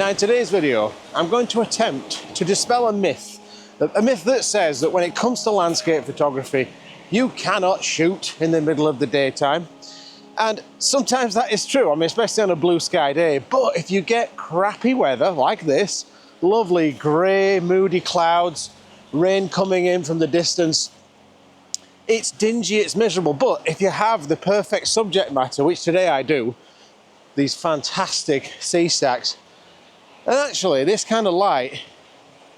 Now in today's video, I'm going to attempt to dispel a myth that says that when it comes to landscape photography, you cannot shoot in the middle of the daytime. And sometimes that is true, I mean, especially on a blue sky day, but if you get crappy weather like this, lovely grey, moody clouds, rain coming in from the distance, it's dingy, it's miserable, but if you have the perfect subject matter, which today I do, these fantastic sea stacks, and actually this kind of light,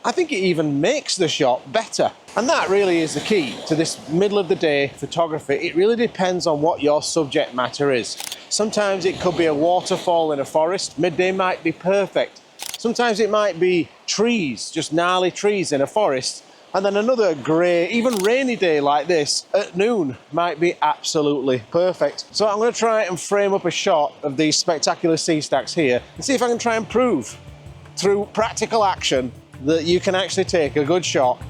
I think it even makes the shot better. And that really is the key to this middle of the day photography. It really depends on what your subject matter is. Sometimes it could be a waterfall in a forest, midday might be perfect. Sometimes it might be trees, just gnarly trees in a forest, and then another grey, even rainy day like this at noon might be absolutely perfect. So I'm going to try and frame up a shot of these spectacular sea stacks here and see if I can try and prove through practical action that you can actually take a good shot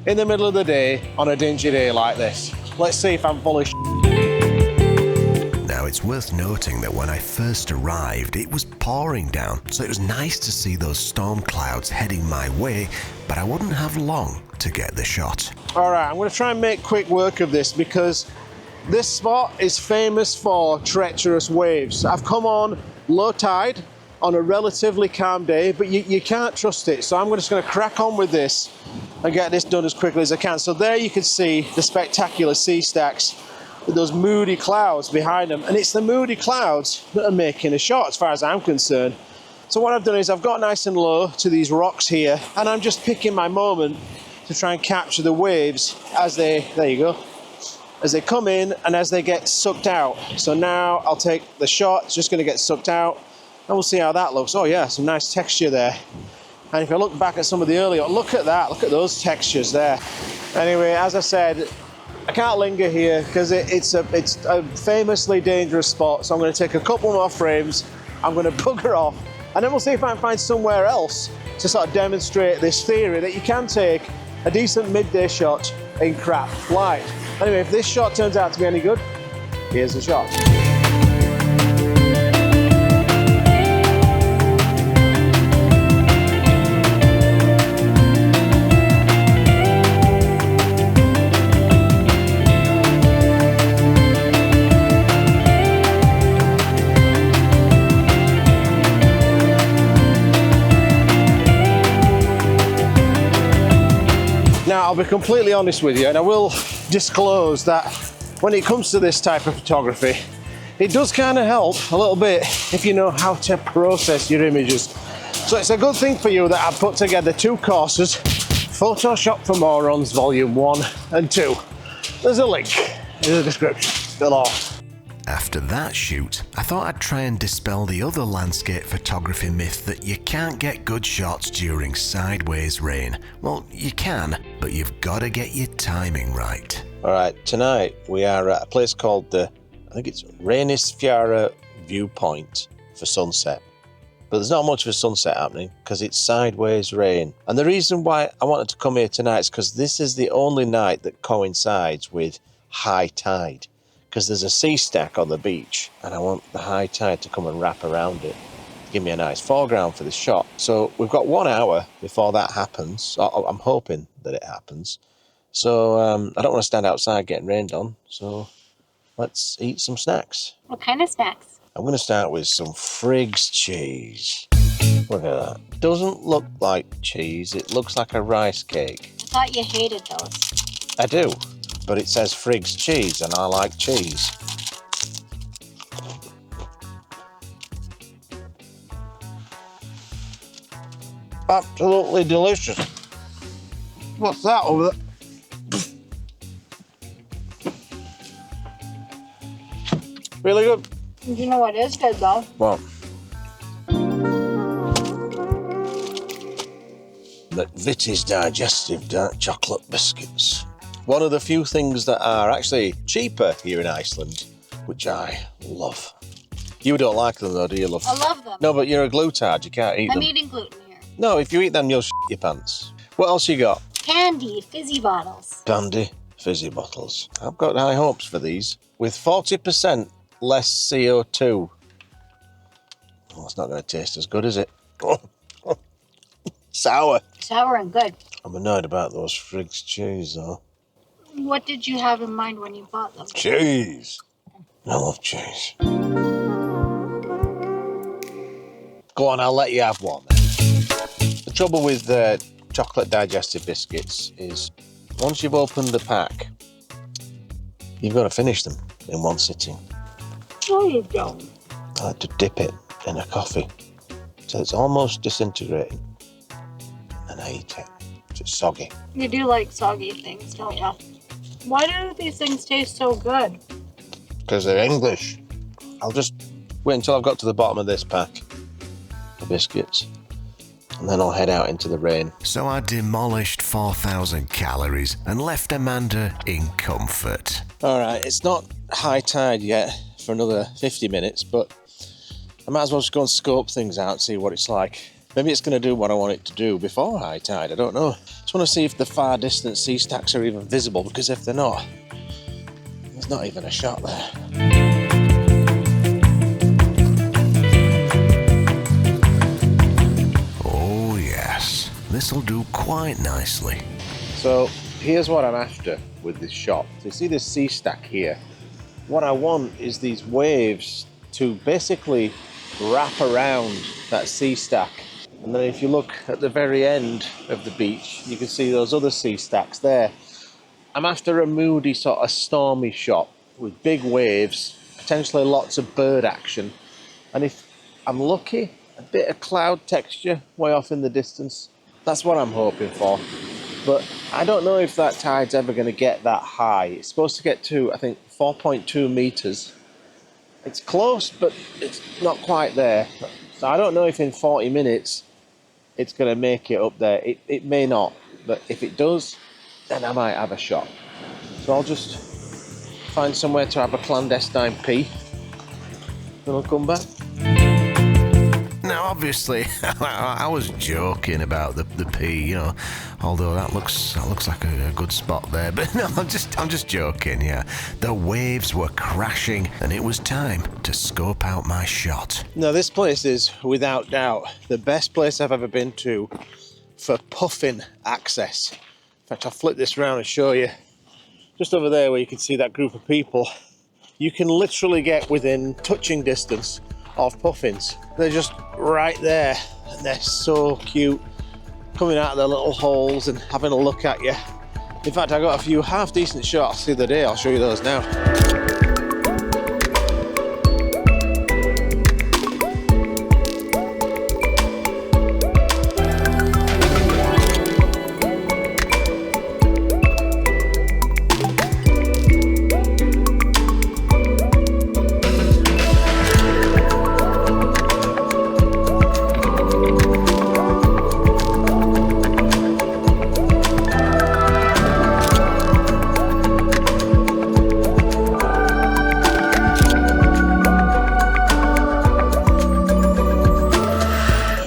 in the middle of the day on a dingy day like this. Let's see if I'm full of Now it's worth noting that when I first arrived it was pouring down, so it was nice to see those storm clouds heading my way, but I wouldn't have long to get the shot. Alright, I'm going to try and make quick work of this because this spot is famous for treacherous waves. I've come on low tide on a relatively calm day, but you can't trust it, so I'm just going to crack on with this and get this done as quickly as I can. So there you can see the spectacular sea stacks with those moody clouds behind them, and it's the moody clouds that are making a shot as far as I'm concerned. So what I've done is I've got nice and low to these rocks here, and I'm just picking my moment to try and capture the waves as they, there you go, as they come in and as they get sucked out. So now I'll take the shot, it's just going to get sucked out, and we'll see how that looks. Oh yeah, some nice texture there. And if I look back at some of the earlier, look at that, look at those textures there. Anyway, as I said, I can't linger here because it's a famously dangerous spot, so I'm going to take a couple more frames, I'm going to bugger off, and then we'll see if I can find somewhere else to sort of demonstrate this theory that you can take a decent midday shot in crap light. Anyway, if this shot turns out to be any good, here's the shot. Now, I'll be completely honest with you, and I will disclose that when it comes to this type of photography, it does kind of help a little bit if you know how to process your images. So it's a good thing for you that I've put together two courses, Photoshop for Morons Volume 1 and 2. There's a link in the description below. After that shoot, I thought I'd try and dispel the other landscape photography myth that you can't get good shots during sideways rain. Well, you can, but you've got to get your timing right. Alright, tonight we are at a place called I think it's Reynisfjara viewpoint for sunset. But there's not much of a sunset happening because it's sideways rain. And the reason why I wanted to come here tonight is because this is the only night that coincides with high tide. Because there's a sea stack on the beach and I want the high tide to come and wrap around it to give me a nice foreground for the shot. So we've got 1 hour before that happens. I'm hoping that it happens. So I don't want to stand outside getting rained on. So let's eat some snacks. What kind of snacks? I'm going to start with some Friggs cheese. Look at that. Doesn't look like cheese. It looks like a rice cake. I thought you hated those. I do. But it says Friggs Cheese and I like cheese. Absolutely delicious. What's that over there? Really good. You know what is good though? What? McVitie's Digestive Dark Chocolate Biscuits. One of the few things that are actually cheaper here in Iceland, which I love. You don't like them though, do you, love? I love them. No, but you're a glutard, you can't eat them. I'm eating gluten here. No, if you eat them, you'll shit your pants. What else you got? Candy, fizzy bottles. Candy, fizzy bottles. I've got high hopes for these. With 40% less CO2. Oh, it's not going to taste as good, is it? Oh, Sour. Sour and good. I'm annoyed about those Friggs Cheese, though. What did you have in mind when you bought them? Cheese. I love cheese. Go on, I'll let you have one. The trouble with chocolate digestive biscuits is once you've opened the pack, you've got to finish them in one sitting. No, you don't. I like to dip it in a coffee so it's almost disintegrating, and I eat it. It's soggy. You do like soggy things, don't you? Why do these things taste so good? Because they're English. I'll just wait until I've got to the bottom of this pack of biscuits, and then I'll head out into the rain. So I demolished 4,000 calories and left Amanda in comfort. All right, it's not high tide yet for another 50 minutes, but I might as well just go and scope things out, see what it's like. Maybe it's going to do what I want it to do before high tide, I don't know. Just want to see if the far distant sea stacks are even visible, because if they're not, there's not even a shot there. Oh yes, this'll do quite nicely. So here's what I'm after with this shot. So you see this sea stack here? What I want is these waves to basically wrap around that sea stack. And then if you look at the very end of the beach, you can see those other sea stacks there. I'm after a moody sort of stormy shot with big waves, potentially lots of bird action. And if I'm lucky, a bit of cloud texture way off in the distance. That's what I'm hoping for. But I don't know if that tide's ever going to get that high. It's supposed to get to, I think, 4.2 meters. It's close, but it's not quite there. So I don't know if in 40 minutes it's going to make it up there. It may not, but if it does, then I might have a shot. So I'll just find somewhere to have a clandestine pee, then I'll come back. Now, obviously, I was joking about the pee, you know, although that looks like a good spot there. But no, I'm just joking. Yeah, the waves were crashing, and it was time to scope out my shot. Now, this place is without doubt the best place I've ever been to for puffin access. In fact, I'll flip this around and show you. Just over there, where you can see that group of people, you can literally get within touching distance of puffins. They're just right there, and they're so cute, coming out of their little holes and having a look at you. In fact, I got a few half decent shots the other day. I'll show you those now.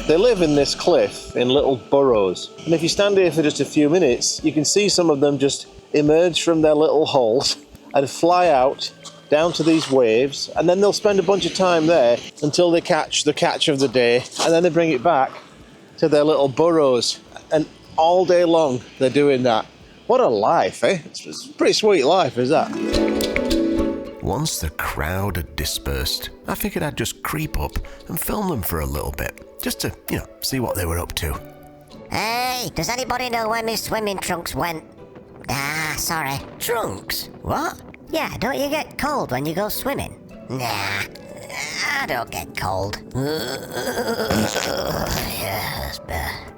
They live in this cliff in little burrows, and if you stand here for just a few minutes, you can see some of them just emerge from their little holes and fly out down to these waves, and then they'll spend a bunch of time there until they catch the catch of the day, and then they bring it back to their little burrows, and all day long they're doing that. What a life, eh? It's a pretty sweet life, is that? Once the crowd had dispersed, I figured I'd just creep up and film them for a little bit, just to, you know, see what they were up to. Hey, does anybody know where my swimming trunks went? Ah, sorry. Trunks? What? Yeah, don't you get cold when you go swimming? Nah, I don't get cold. Yeah, that's bad.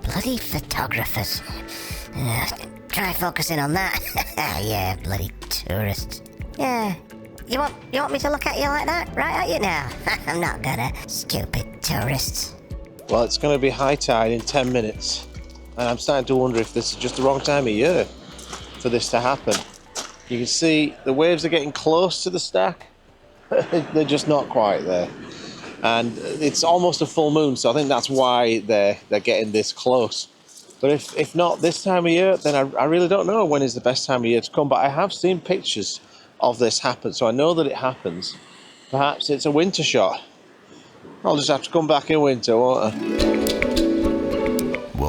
Bloody photographers. Try focusing on that. Yeah, bloody tourists. Yeah. You want me to look at you like that? Right at you now? I'm not gonna. Stupid tourists. Well, it's going to be high tide in 10 minutes, and I'm starting to wonder if this is just the wrong time of year for this to happen. You can see the waves are getting close to the stack. They're just not quite there. And it's almost a full moon, so I think that's why they're getting this close. But if not this time of year, then I really don't know when is the best time of year to come. But I have seen pictures of this happen, so I know that it happens. Perhaps it's a winter shot. I'll just have to come back in winter, won't I?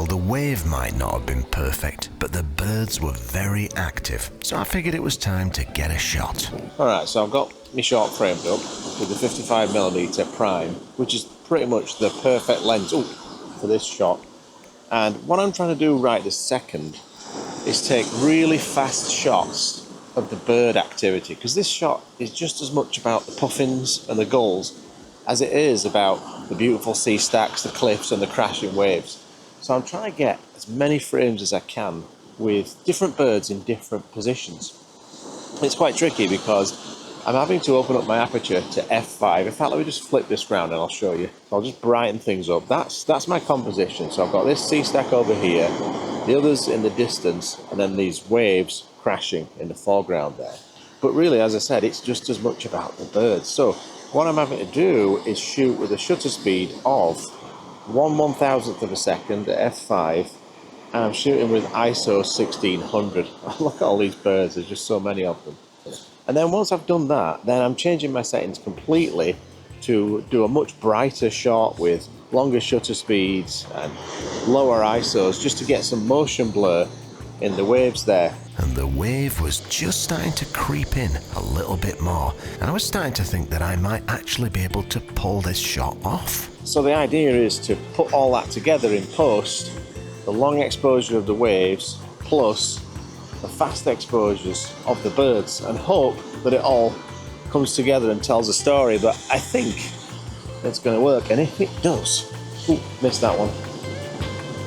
Well, the wave might not have been perfect, but the birds were very active, so I figured it was time to get a shot. Alright, so I've got my shot framed up with the 55mm prime, which is pretty much the perfect lens for this shot. And what I'm trying to do right this second is take really fast shots of the bird activity, because this shot is just as much about the puffins and the gulls as it is about the beautiful sea stacks, the cliffs and the crashing waves. So I'm trying to get as many frames as I can with different birds in different positions. It's quite tricky because I'm having to open up my aperture to f5. In fact, let me just flip this round and I'll show you. I'll just brighten things up. That's my composition. So I've got this sea stack over here, the others in the distance, and then these waves crashing in the foreground there. But really, as I said, it's just as much about the birds. So what I'm having to do is shoot with a shutter speed of 1/1000th of a second at f5, and I'm shooting with ISO 1600. Look at all these birds, there's just so many of them. And then once I've done that, then I'm changing my settings completely to do a much brighter shot with longer shutter speeds and lower ISOs, just to get some motion blur in the waves there. And the wave was just starting to creep in a little bit more, and I was starting to think that I might actually be able to pull this shot off. So the idea is to put all that together in post, the long exposure of the waves plus the fast exposures of the birds, and hope that it all comes together and tells a story. But I think it's going to work, and if it does, missed that one.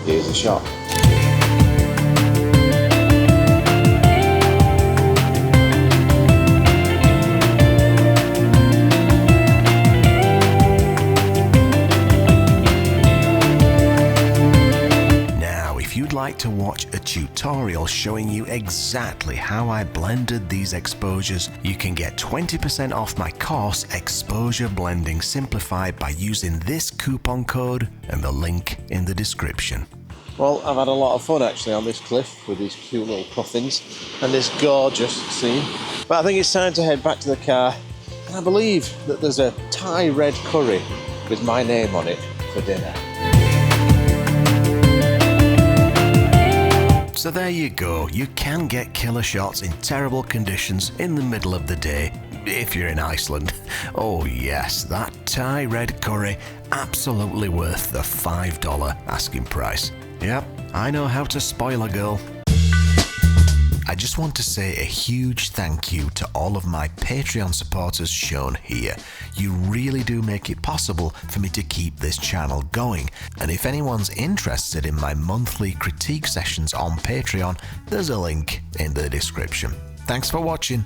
Here's the shot. Like to watch a tutorial showing you exactly how I blended these exposures, you can get 20% off my course Exposure Blending Simplified by using this coupon code and the link in the description. Well, I've had a lot of fun actually on this cliff with these cute little puffins and this gorgeous scene. But I think it's time to head back to the car, and I believe that there's a Thai red curry with my name on it for dinner. So there you go, you can get killer shots in terrible conditions in the middle of the day, if you're in Iceland. Oh yes, that Thai red curry, absolutely worth the $5 asking price. Yep, I know how to spoil a girl. I just want to say a huge thank you to all of my Patreon supporters shown here. You really do make it possible for me to keep this channel going. And if anyone's interested in my monthly critique sessions on Patreon, there's a link in the description. Thanks for watching.